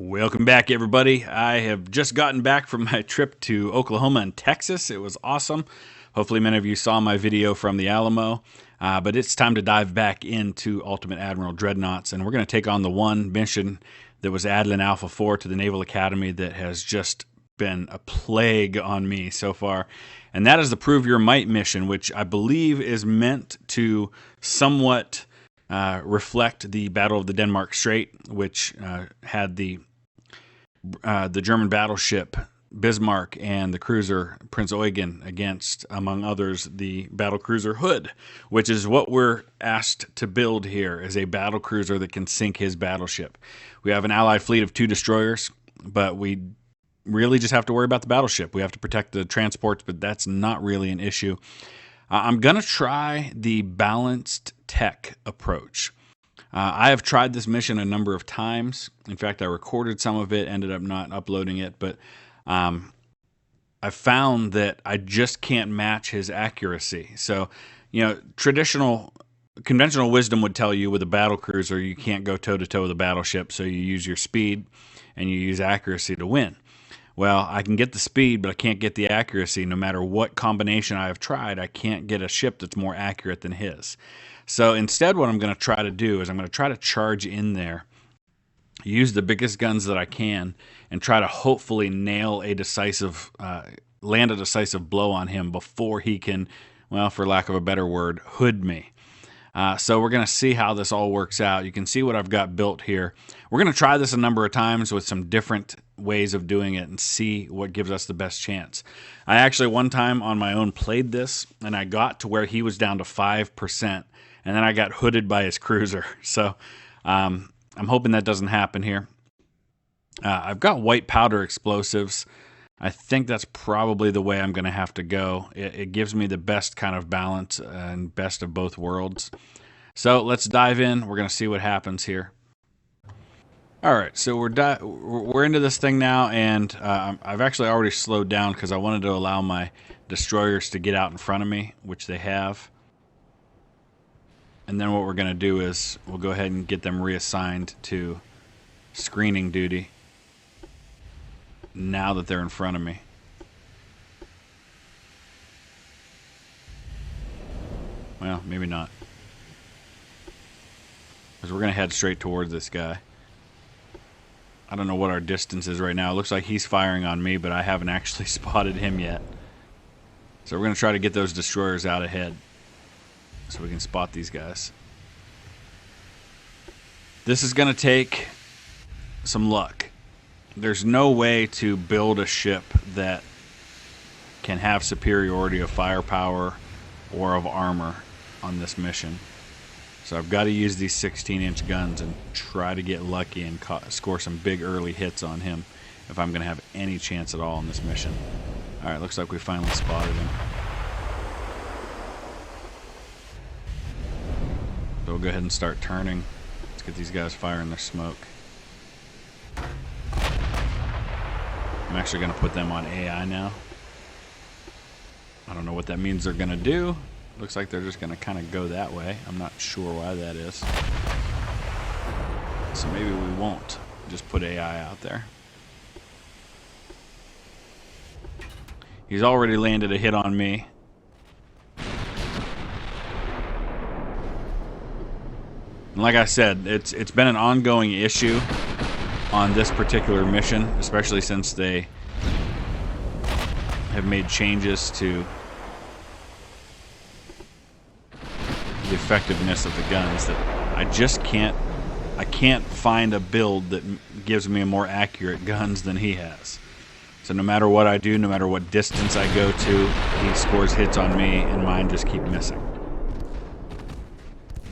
Welcome back, everybody. I have just gotten back from my trip to Oklahoma and Texas. It was awesome. Hopefully many of you saw my video from the Alamo, but it's time to dive back into Ultimate Admiral Dreadnoughts, and we're going to take on the one mission that was Adlin Alpha 4 to the Naval Academy that has just been a plague on me so far, and that is the Prove Your Might mission, which I believe is meant to somewhat reflect the Battle of the Denmark Strait, which had the German battleship Bismarck and the cruiser Prince Eugen against, among others, the battlecruiser Hood, which is what we're asked to build here, is a battlecruiser that can sink his battleship. We have an allied fleet of 2 destroyers, but we really just have to worry about the battleship. We have to protect the transports, but that's not really an issue. I'm going to try the balanced tech approach. I have tried this mission a number of times. In fact, I recorded some of it, ended up not uploading it, but I found that I just can't match his accuracy. So, conventional wisdom would tell you with a battlecruiser, you can't go toe-to-toe with a battleship, so you use your speed and you use accuracy to win. Well, I can get the speed, but I can't get the accuracy. No matter what combination I have tried, I can't get a ship that's more accurate than his. So instead, what I'm going to try to do is I'm going to try to charge in there, use the biggest guns that I can, and try to hopefully nail a decisive, land a decisive blow on him before he can, well, for lack of a better word, hood me. So we're going to see how this all works out. You can see what I've got built here. We're going to try this a number of times with some different ways of doing it and see what gives us the best chance. I actually one time on my own played this, and I got to where he was down to 5%, and then I got hooded by his cruiser. So I'm hoping that doesn't happen here. I've got white powder explosives. I think that's probably the way I'm going to have to go. It gives me the best kind of balance and best of both worlds. So let's dive in. We're going to see what happens here. All right, so we're into this thing now, and I've actually already slowed down because I wanted to allow my destroyers to get out in front of me, which they have. And then what we're going to do is we'll go ahead and get them reassigned to screening duty now that they're in front of me. Well, maybe not. Because we're going to head straight towards this guy. I don't know what our distance is right now. It looks like he's firing on me, but I haven't actually spotted him yet. So we're going to try to get those destroyers out ahead so we can spot these guys. This is going to take some luck. There's no way to build a ship that can have superiority of firepower or of armor on this mission. So I've got to use these 16-inch guns and try to get lucky and score some big early hits on him if I'm going to have any chance at all in this mission. All right, looks like we finally spotted him. So we'll go ahead and start turning. Let's get these guys firing their smoke. I'm actually going to put them on AI now. I don't know what that means they're going to do. Looks like they're just going to kind of go that way. I'm not sure why that is. So maybe we won't just put AI out there. He's already landed a hit on me. And like I said, it's been an ongoing issue on this particular mission, especially since they have made changes to the effectiveness of the guns that I can't find a build that gives me a more accurate guns than he has. So no matter what I do, no matter what distance I go to, he scores hits on me and mine just keep missing.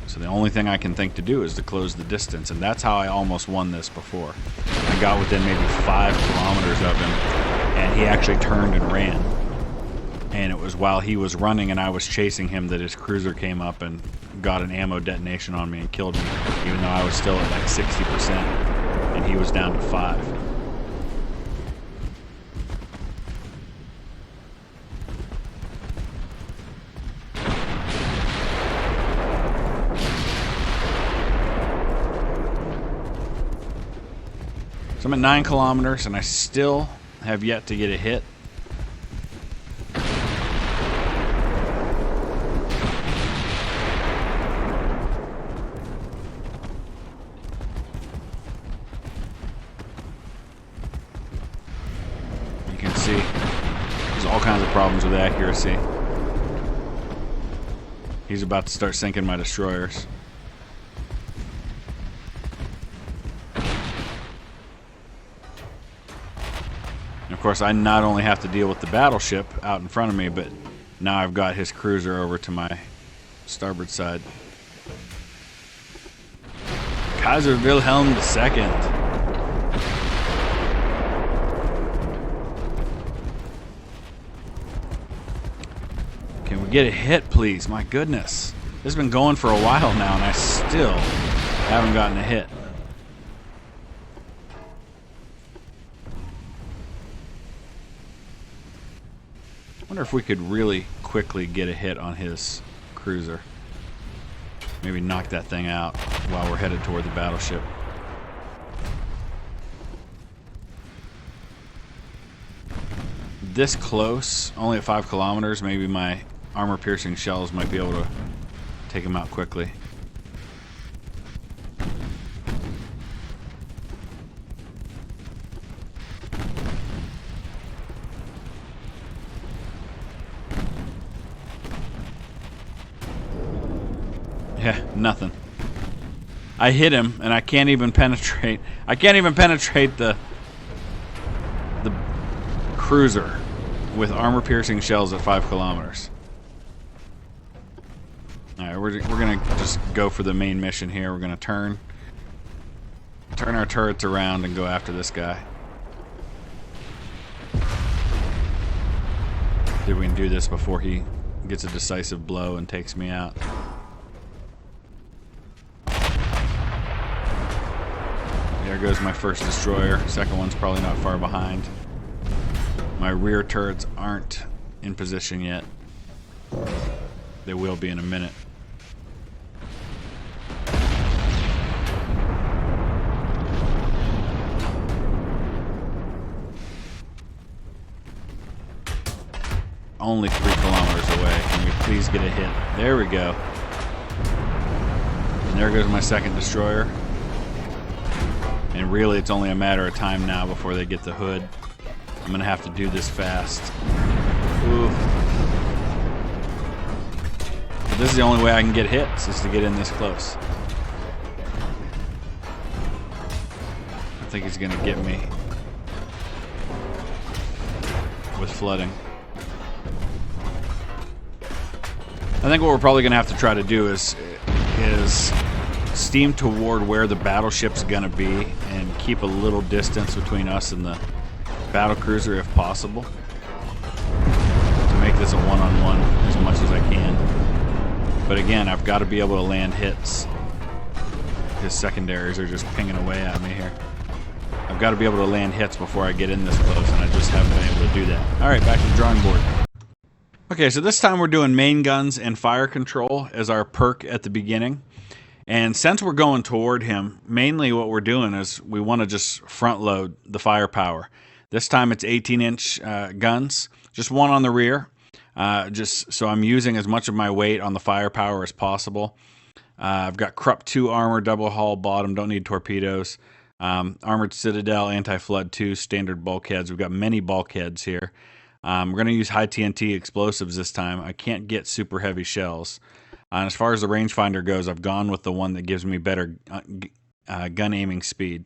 So the only thing I can think to do is to close the distance, and that's how I almost won this before. I got within maybe 5 kilometers of him, and he actually turned and ran. And it was while he was running and I was chasing him that his cruiser came up and got an ammo detonation on me and killed me, even though I was still at like 60% and he was down to 5. So I'm at 9 kilometers, and I still have yet to get a hit. You can see there's all kinds of problems with accuracy. He's about to start sinking my destroyers. Of course, I not only have to deal with the battleship out in front of me, but now I've got his cruiser over to my starboard side. Kaiser Wilhelm II. Can we get a hit, please? My goodness. This has been going for a while now, and I still haven't gotten a hit. I wonder if we could really quickly get a hit on his cruiser. Maybe knock that thing out while we're headed toward the battleship. This close, only at 5 kilometers, maybe my armor-piercing shells might be able to take him out quickly. Yeah, nothing. I hit him, and I can't even penetrate. I can't even penetrate the cruiser with armor-piercing shells at 5 kilometers. All right, we're gonna just go for the main mission here. We're gonna turn our turrets around and go after this guy. See if we can do this before he gets a decisive blow and takes me out. There goes my first destroyer. Second one's probably not far behind. My rear turrets aren't in position yet. They will be in a minute. Only 3 kilometers away. Can we please get a hit? There we go. And there goes my second destroyer. And really, it's only a matter of time now before they get the hood. I'm gonna have to do this fast. Ooh. But this is the only way I can get hits, is to get in this close. I think he's gonna get me with flooding. I think what we're probably gonna have to try to do is steam toward where the battleship's gonna be and keep a little distance between us and the battle cruiser if possible, to make this a one-on-one as much as I can. But again, I've got to be able to land hits. His secondaries are just pinging away at me here. I've got to be able to land hits before I get in this close, and I just haven't been able to do that. Alright, back to the drawing board. Okay, so this time we're doing main guns and fire control as our perk at the beginning. And since we're going toward him, mainly what we're doing is we want to just front load the firepower. This time it's 18-inch guns, just one on the rear, just so I'm using as much of my weight on the firepower as possible. I've got Krupp 2 armor, double hull bottom, don't need torpedoes. Armored Citadel, anti-flood 2, standard bulkheads. We've got many bulkheads here. We're going to use high TNT explosives this time. I can't get super heavy shells. And as far as the rangefinder goes, I've gone with the one that gives me better gun aiming speed.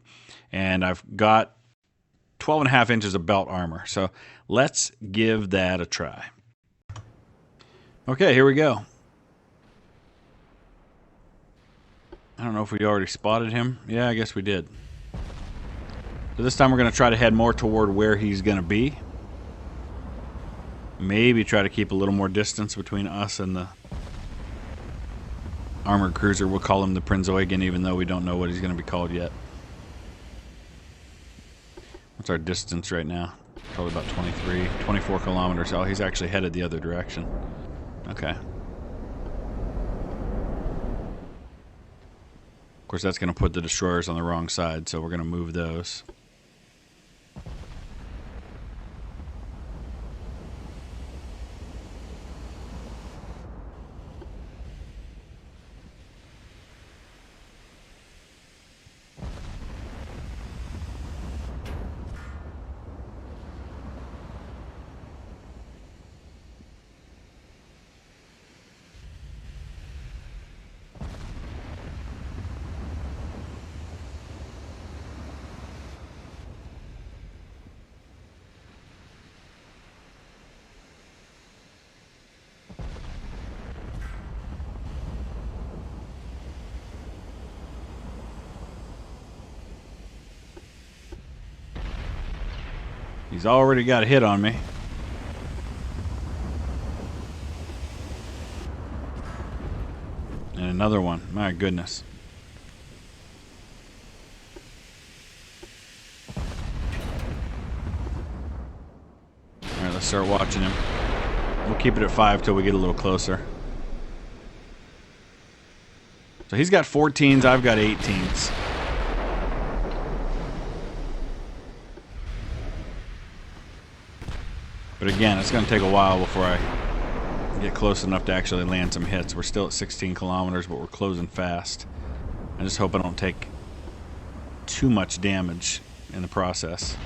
And I've got 12.5 inches of belt armor. So let's give that a try. Okay, here we go. I don't know if we already spotted him. Yeah, I guess we did. So this time we're going to try to head more toward where he's going to be. Maybe try to keep a little more distance between us and the armored cruiser. We'll call him the Prinz Eugen, even though we don't know what he's going to be called yet. What's our distance right now? Probably about 24 kilometers. Oh, he's actually headed the other direction. Okay. Of course, that's going to put the destroyers on the wrong side, so we're going to move those. He's already got a hit on me. And another one. My goodness. Alright, let's start watching him. We'll keep it at 5 till we get a little closer. So he's got 14s, I've got 18s. But again, it's going to take a while before I get close enough to actually land some hits. We're still at 16 kilometers, but we're closing fast. I just hope I don't take too much damage in the process.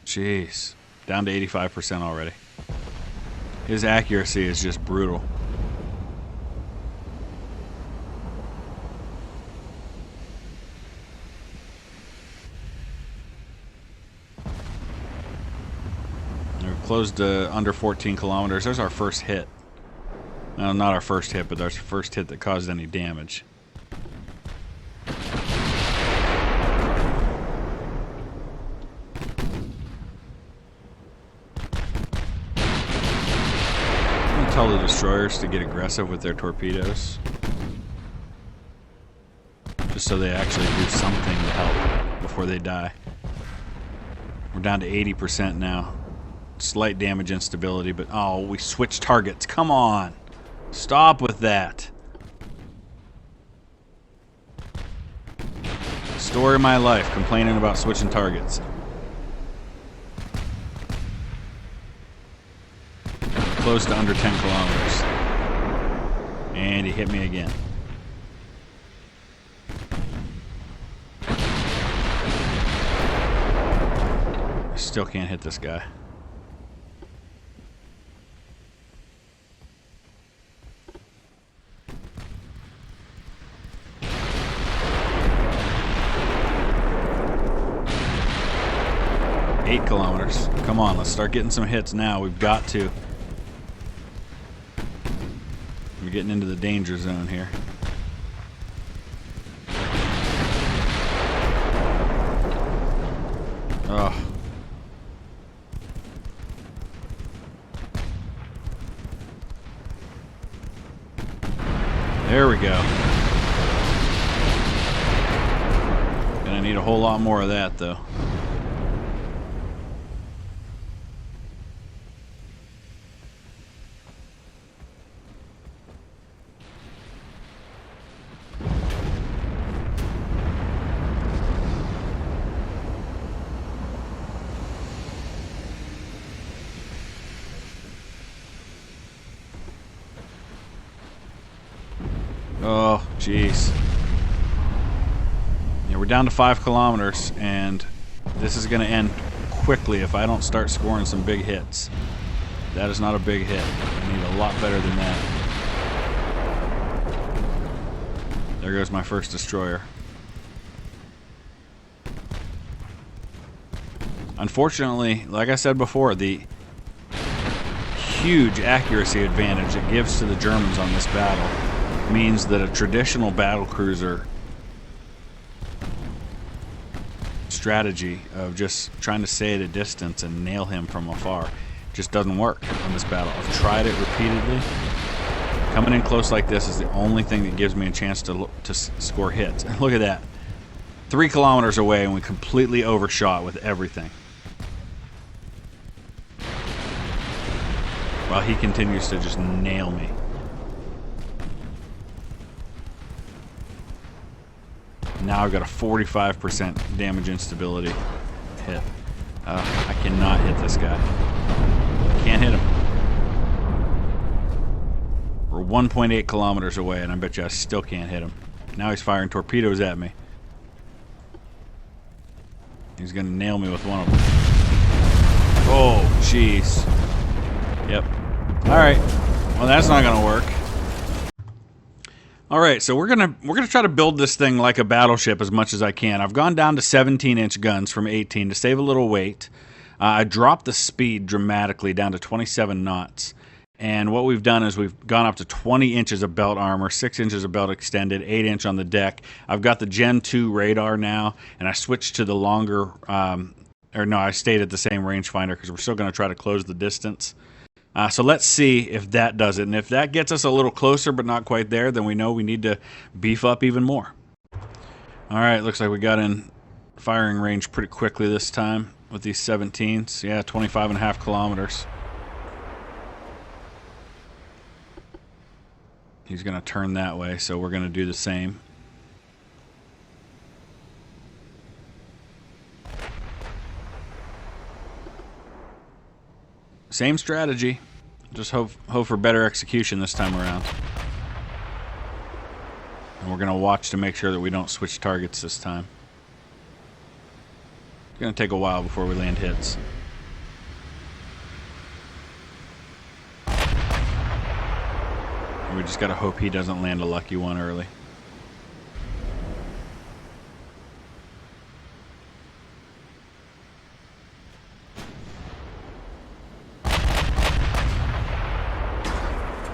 Jeez. Down to 85% already. His accuracy is just brutal. Close to under 14 kilometers. There's our first hit. No, not our first hit, but there's our first hit that caused any damage. I'm gonna tell the destroyers to get aggressive with their torpedoes, just so they actually do something to help before they die. We're down to 80% now. Slight damage instability, but oh, we switched targets. Come on. Stop with that. Story of my life, complaining about switching targets. Close to under 10 kilometers. And he hit me again. I still can't hit this guy. Kilometers. Come on, let's start getting some hits now. We've got to. We're getting into the danger zone here. Oh. There we go. Gonna need a whole lot more of that, though. Oh, jeez. Yeah, we're down to 5 kilometers, and this is going to end quickly if I don't start scoring some big hits. That is not a big hit. I need a lot better than that. There goes my first destroyer. Unfortunately, like I said before, the huge accuracy advantage it gives to the Germans on this battle means that a traditional battle cruiser strategy of just trying to stay at a distance and nail him from afar just doesn't work on this battle. I've tried it repeatedly. Coming in close like this is the only thing that gives me a chance to score hits. And look at that. 3 kilometers away and we completely overshot with everything. While he continues to just nail me. Now I've got a 45% damage instability hit. I cannot hit this guy. Can't hit him. We're 1.8 kilometers away, and I bet you I still can't hit him. Now he's firing torpedoes at me. He's going to nail me with one of them. Oh, jeez. Yep. All right. Well, that's not going to work. All right, so we're gonna try to build this thing like a battleship as much as I can. I've gone down to 17-inch guns from 18 to save a little weight. I dropped the speed dramatically down to 27 knots. And what we've done is we've gone up to 20 inches of belt armor, 6 inches of belt extended, 8-inch on the deck. I've got the Gen 2 radar now, and I switched to the longer or no, I stayed at the same rangefinder because we're still going to try to close the distance. So let's see if that does it. And if that gets us a little closer but not quite there, then we know we need to beef up even more. All right, looks like we got in firing range pretty quickly this time with these 17s. Yeah, 25.5 kilometers. He's going to turn that way, so we're going to do the same. Same strategy. Just hope for better execution this time around. And we're going to watch to make sure that we don't switch targets this time. It's going to take a while before we land hits. We just got to hope he doesn't land a lucky one early.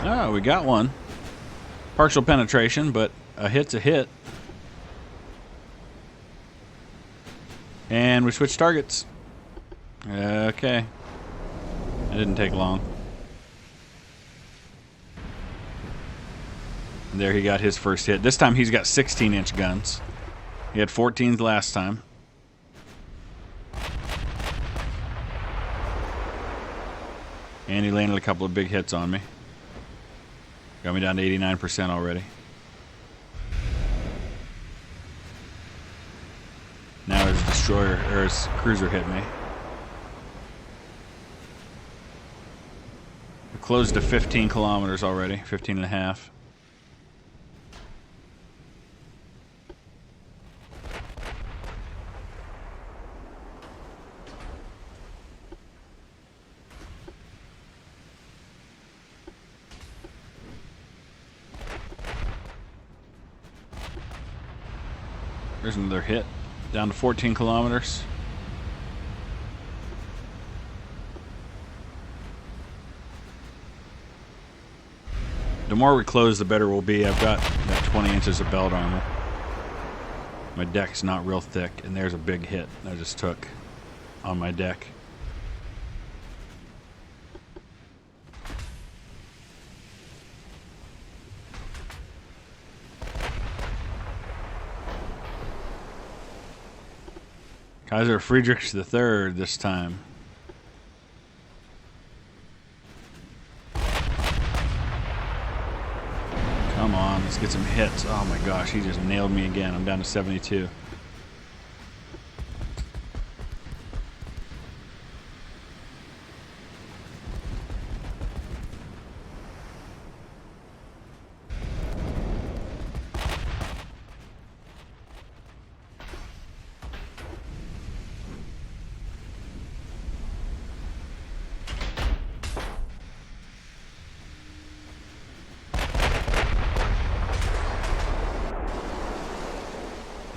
Oh, we got one. Partial penetration, but a hit's a hit. And we switched targets. Okay. It didn't take long. There he got his first hit. This time he's got 16-inch guns. He had 14s last time. And he landed a couple of big hits on me. Got me down to 89% already. Now his destroyer, or his cruiser hit me. We're close to 15 kilometers already, 15 and a half. There's another hit. Down to 14 kilometers. The more we close, the better we'll be. I've got that 20 inches of belt armor. My deck's not real thick, and there's a big hit I just took on my deck. Kaiser Friedrich III this time. Come on, let's get some hits. Oh my gosh, he just nailed me again. I'm down to 72.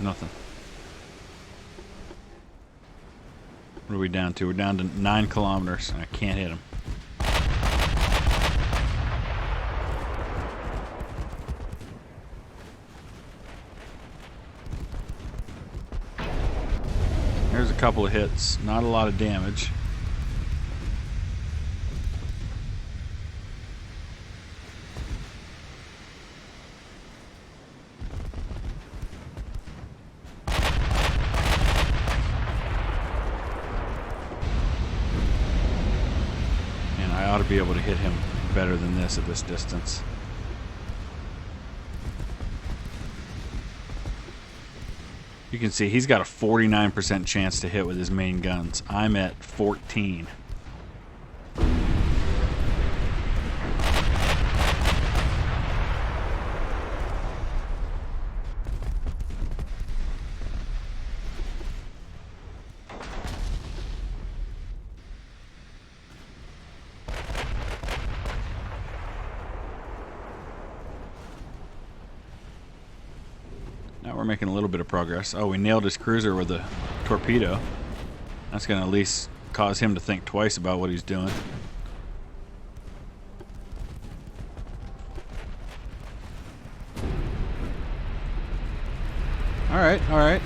Nothing. What are we down to? We're down to 9 kilometers, and I can't hit him. There's a couple of hits. Not a lot of damage. I ought to be able to hit him better than this at this distance. You can see he's got a 49% chance to hit with his main guns. I'm at 14. Now we're making a little bit of progress. Oh, we nailed his cruiser with a torpedo. That's going to at least cause him to think twice about what he's doing. All right, all right.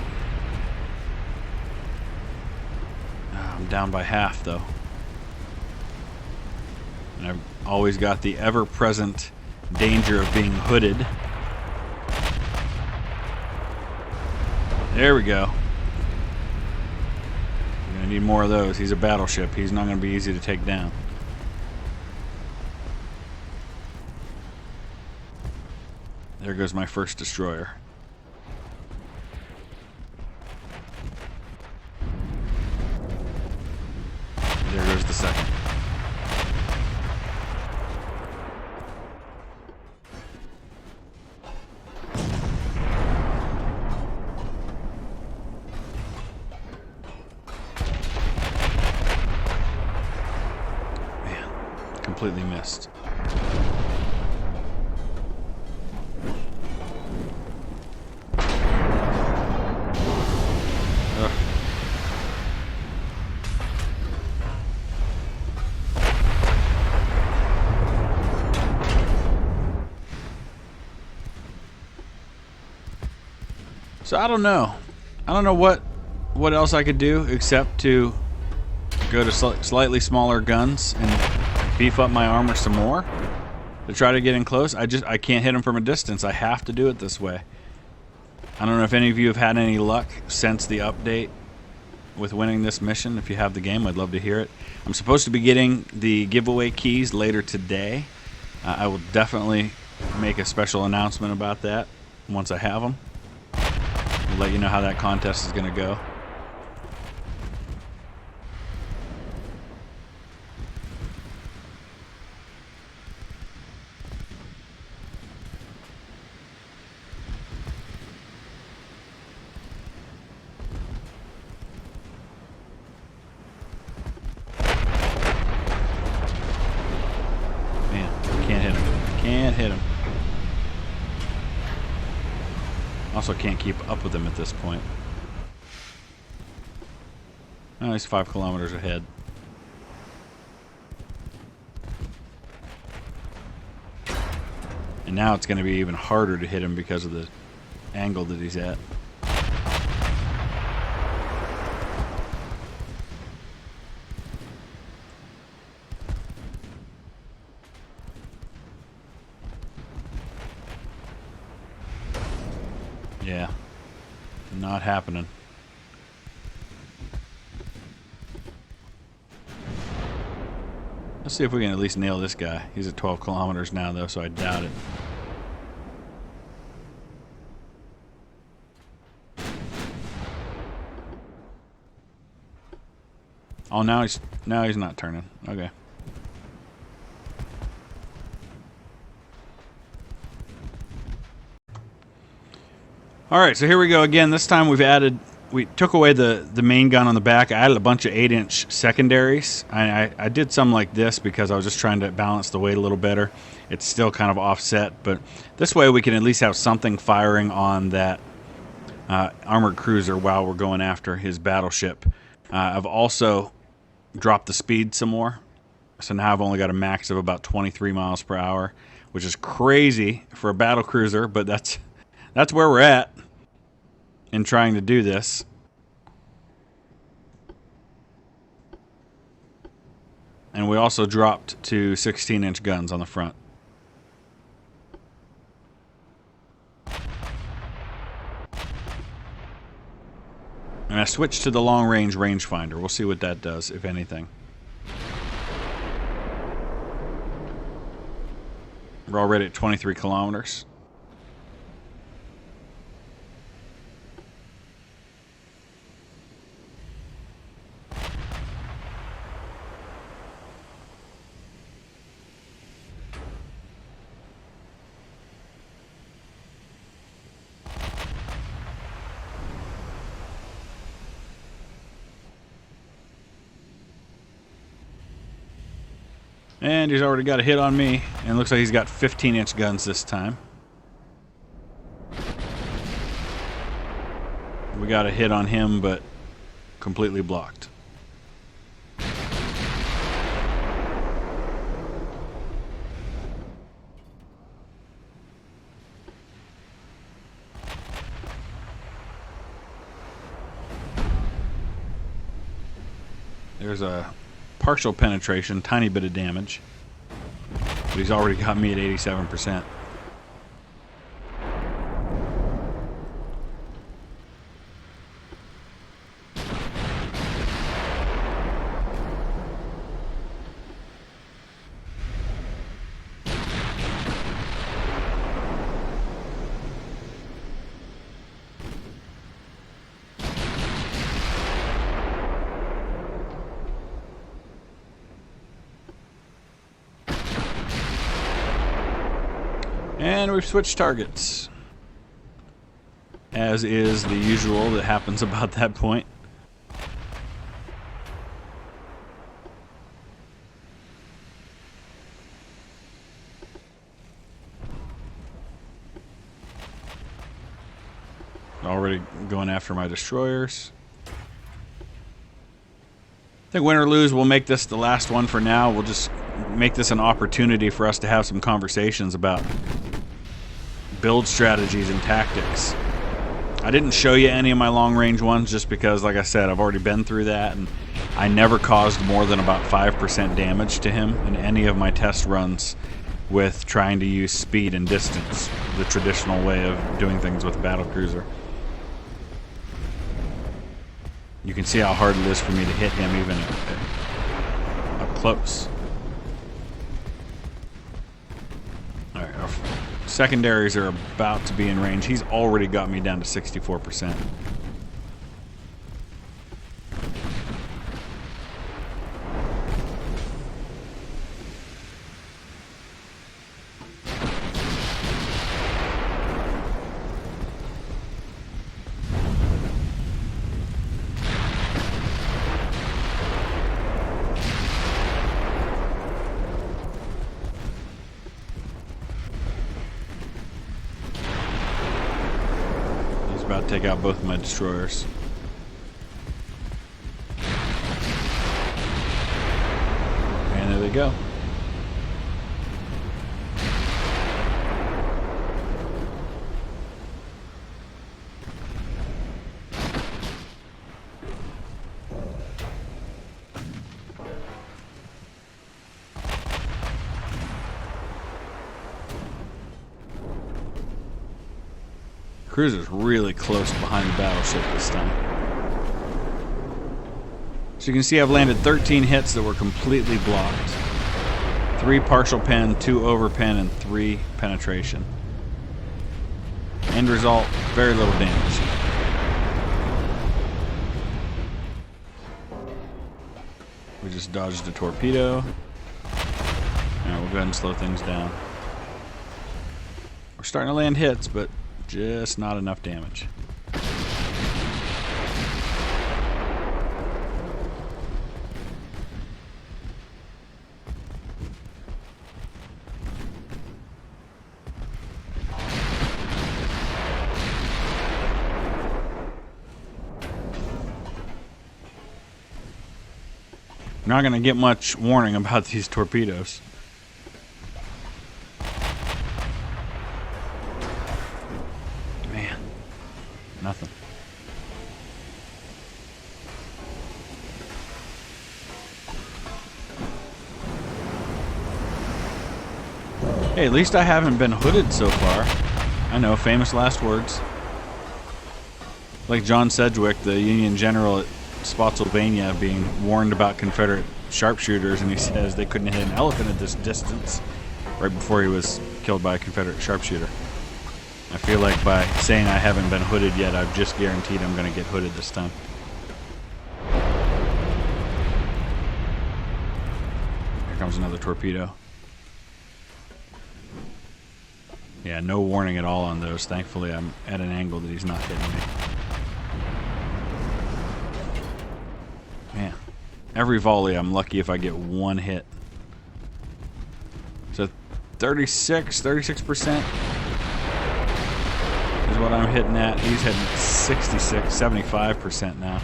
I'm down by half, though. And I've always got the ever-present danger of being hooded. There we go. We're going to need more of those. He's a battleship. He's not going to be easy to take down. There goes my first destroyer. There goes the second. Man, completely missed. So I don't know. I don't know what else I could do except to go to slightly smaller guns and beef up my armor some more to try to get in close. I can't hit them from a distance. I have to do it this way. I don't know if any of you have had any luck since the update with winning this mission. If you have the game, I'd love to hear it. I'm supposed to be getting the giveaway keys later today. I will definitely make a special announcement about that once I have them. We'll let you know how that contest is going to go. Man, can't hit him. Can't hit him. Also can't keep up with him at this point. Oh, he's 5 kilometers ahead. And now it's going to be even harder to hit him because of the angle that he's at. Yeah, not happening. Let's see if we can at least nail this guy. He's at 12 kilometers now, though, so I doubt it. Oh, now he's not turning. Okay. Alright, so here we go again. This time we took away the main gun on the back. I added a bunch of 8-inch secondaries. I did some like this because I was just trying to balance the weight a little better. It's still kind of offset, but this way we can at least have something firing on that armored cruiser while we're going after his battleship. I've also dropped the speed some more. So now I've only got a max of about 23 miles per hour, which is crazy for a battle cruiser, but that's where we're at in trying to do this. And we also dropped to 16-inch guns on the front. And I switched to the long-range rangefinder. We'll see what that does, if anything. We're already at 23 kilometers. And he's already got a hit on me. And it looks like he's got 15-inch guns this time. We got a hit on him, but completely blocked. There's a partial penetration, tiny bit of damage. But he's already got me at 87%. And we've switched targets, as is the usual that happens about that point. Already going after my destroyers. I think win or lose, we'll make this the last one for now. We'll just make this an opportunity for us to have some conversations about build strategies and tactics. I didn't show you any of my long-range ones just because, like I said, I've already been through that, and I never caused more than about 5% damage to him in any of my test runs with trying to use speed and distance, the traditional way of doing things with a battlecruiser. You can see how hard it is for me to hit him even up close. Alright, our secondaries are about to be in range. He's already got me down to 64%. About to take out both of my destroyers. And there they go. Cruiser's really close behind the battleship this time. So you can see I've landed 13 hits that were completely blocked. 3 partial pen, 2 over pen, and 3 penetration. End result, very little damage. We just dodged a torpedo. Now we'll go ahead and slow things down. We're starting to land hits, but just not enough damage. I'm not going to get much warning about these torpedoes. Nothing. Hey, at least I haven't been hooded so far. I know, famous last words. Like John Sedgwick, the Union general at Spotsylvania, being warned about Confederate sharpshooters, and he says they couldn't hit an elephant at this distance right before he was killed by a Confederate sharpshooter. I feel like by saying I haven't been hooded yet, I've just guaranteed I'm going to get hooded this time. Here comes another torpedo. Yeah, no warning at all on those. Thankfully, I'm at an angle that he's not hitting me. Man, every volley I'm lucky if I get one hit. So 36% is what I'm hitting at. He's hitting 66, 75% now.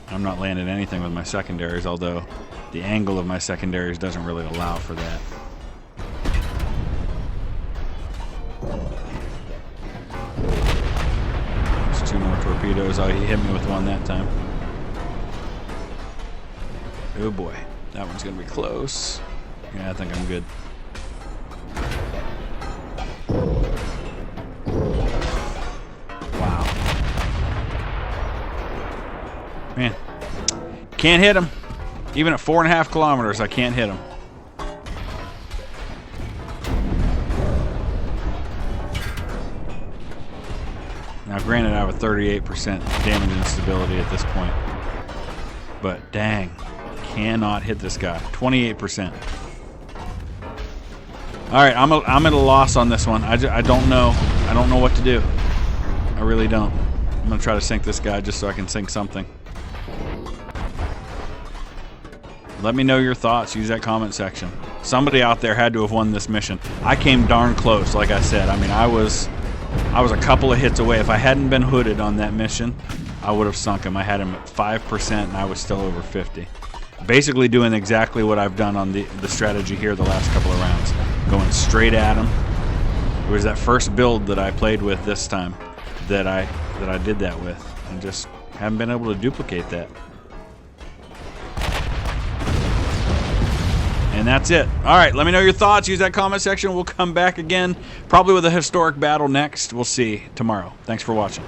I'm not landing anything with my secondaries, although the angle of my secondaries doesn't really allow for that. There's 2 more torpedoes. torpedoes. Oh, he hit me with one that time. Oh boy, that one's gonna be close. Yeah, I think I'm good. Wow. Man, can't hit him. Even at 4.5 kilometers, I can't hit him. Now, granted, I have a 38% damage instability at this point, but dang, cannot hit this guy. 28%. All right, I'm at a loss on this one. I don't know. I don't know what to do. I really don't. I'm gonna try to sink this guy just so I can sink something. Let me know your thoughts. Use that comment section. Somebody out there had to have won this mission. I came darn close, like I said. I mean, I was a couple of hits away. If I hadn't been hooded on that mission, I would have sunk him. I had him at 5% and I was still over 50. Basically doing exactly what I've done on the strategy here the last couple of rounds. Going straight at him. It was that first build that I played with this time that I did that with. And just haven't been able to duplicate that. And that's it. All right, let me know your thoughts. Use that comment section. We'll come back again, probably with a historic battle next. We'll see tomorrow. Thanks for watching.